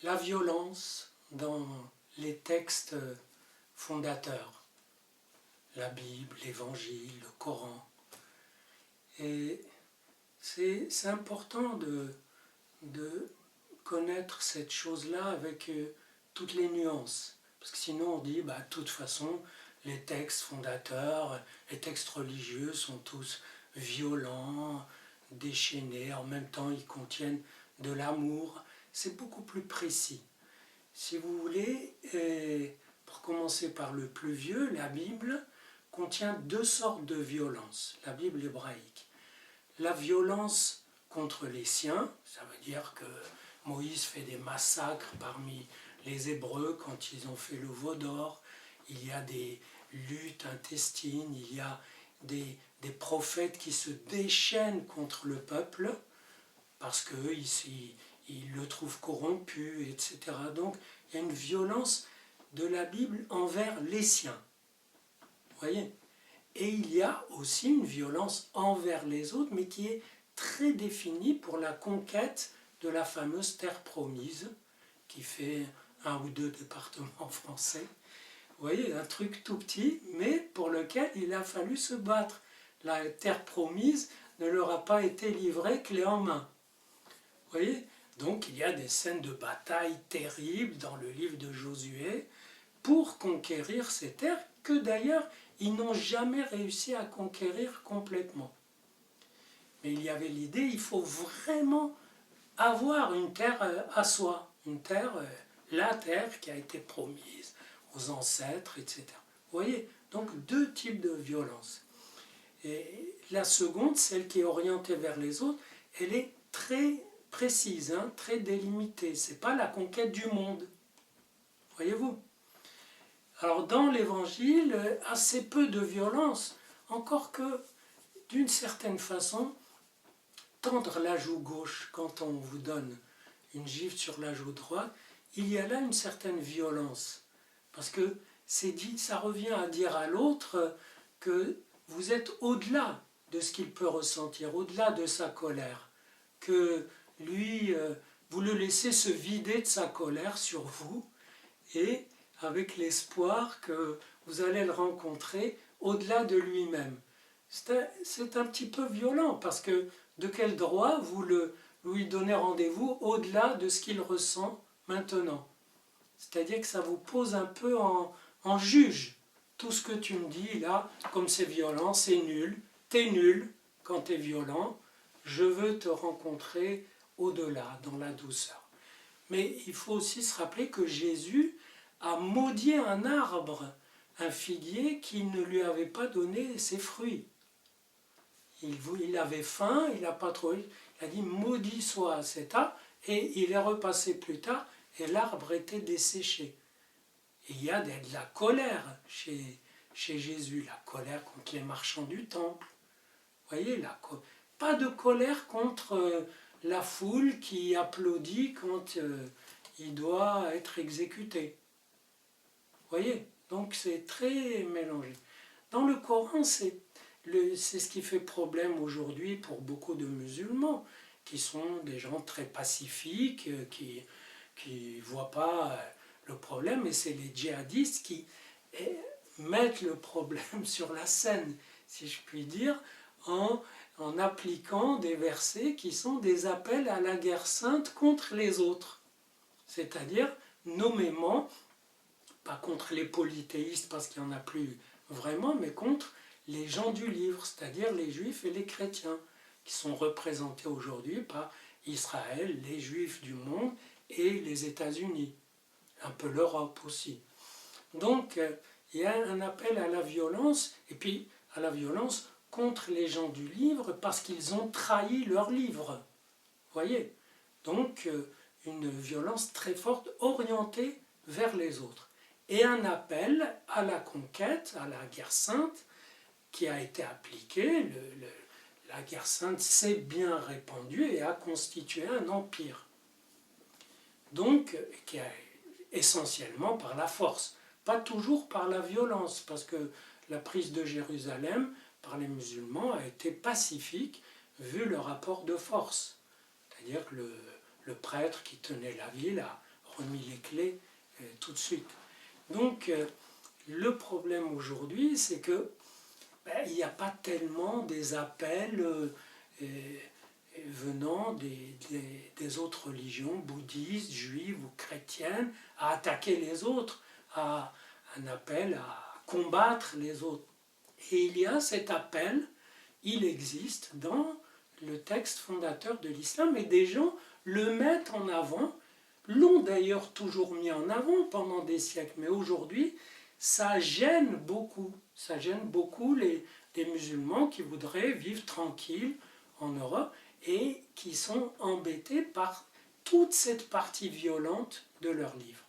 la violence dans les textes fondateurs, la Bible, l'Évangile, le Coran. Et c'est important de connaître cette chose-là avec toutes les nuances. Parce que sinon on dit, de toute façon, les textes fondateurs, les textes religieux sont tous violents, déchaînés, en même temps ils contiennent de l'amour. C'est beaucoup plus précis. Si vous voulez, pour commencer par le plus vieux, la Bible contient deux sortes de violence, la Bible hébraïque. La violence contre les siens, ça veut dire que Moïse fait des massacres parmi les Hébreux quand ils ont fait le veau d'or, il y a des luttes intestines, il y a des prophètes qui se déchaînent contre le peuple parce qu'ils le trouvent corrompu, etc. Donc il y a une violence de la Bible envers les siens. Vous voyez ? Et il y a aussi une violence envers les autres, mais qui est très définie pour la conquête de la fameuse terre promise, qui fait 1 ou 2 départements français. Vous voyez, un truc tout petit, mais pour lequel il a fallu se battre. La terre promise ne leur a pas été livrée clé en main. Vous voyez ? Donc il y a des scènes de bataille terribles dans le livre de Josué pour conquérir ces terres que d'ailleurs ils n'ont jamais réussi à conquérir complètement. Mais il y avait l'idée, il faut vraiment avoir une terre à soi, une terre, la terre qui a été promise aux ancêtres, etc. Vous voyez, donc deux types de violence. Et la seconde, celle qui est orientée vers les autres, elle est très précise, très délimitée. Ce n'est pas la conquête du monde. Voyez-vous ? Alors dans l'Évangile, assez peu de violence, encore que d'une certaine façon, tendre la joue gauche quand on vous donne une gifle sur la joue droite, il y a là une certaine violence. Parce que c'est dit, ça revient à dire à l'autre que vous êtes au-delà de ce qu'il peut ressentir, au-delà de sa colère, que lui, vous le laissez se vider de sa colère sur vous, et avec l'espoir que vous allez le rencontrer au-delà de lui-même. C'est un petit peu violent, parce que de quel droit vous lui donnez rendez-vous au-delà de ce qu'il ressent maintenant? C'est-à-dire que ça vous pose un peu en juge. Tout ce que tu me dis là, comme c'est violent, c'est nul. T'es nul quand t'es violent. Je veux te rencontrer au-delà, dans la douceur. Mais il faut aussi se rappeler que Jésus a maudit un arbre, un figuier qui ne lui avait pas donné ses fruits. Il avait faim, il n'a pas trouvé. Il a dit maudit soit cet arbre, et il est repassé plus tard, et l'arbre était desséché. Et il y a de la colère chez Jésus, la colère contre les marchands du temple. Vous voyez, pas de colère contre la foule qui applaudit quand il doit être exécuté. Vous voyez, donc c'est très mélangé. Dans le Coran, c'est ce qui fait problème aujourd'hui pour beaucoup de musulmans, qui sont des gens très pacifiques, qui ne voient pas le problème, et c'est les djihadistes qui mettent le problème sur la scène, si je puis dire, en appliquant des versets qui sont des appels à la guerre sainte contre les autres. C'est-à-dire, nommément, pas contre les polythéistes parce qu'il n'y en a plus vraiment, mais contre les gens du livre, c'est-à-dire les juifs et les chrétiens, qui sont représentés aujourd'hui par Israël, les juifs du monde et les États-Unis, un peu l'Europe aussi. Donc il y a un appel à la violence, et puis à la violence contre les gens du livre parce qu'ils ont trahi leur livre. Vous voyez ? Donc une violence très forte orientée vers les autres. Et un appel à la conquête, à la guerre sainte, qui a été appliquée. La guerre sainte s'est bien répandue et a constitué un empire. Donc, qui est essentiellement par la force, pas toujours par la violence, parce que la prise de Jérusalem par les musulmans a été pacifique vu le rapport de force. C'est-à-dire que le prêtre qui tenait la ville a remis les clés tout de suite. Donc le problème aujourd'hui, c'est que il n'y a pas tellement des appels venant des autres religions, bouddhistes, juives ou chrétiennes, à attaquer les autres, à un appel à combattre les autres. Et il y a cet appel, il existe dans le texte fondateur de l'islam, et des gens le mettent en avant, l'ont d'ailleurs toujours mis en avant pendant des siècles, mais aujourd'hui, ça gêne beaucoup les musulmans qui voudraient vivre tranquilles en Europe et qui sont embêtés par toute cette partie violente de leur livre.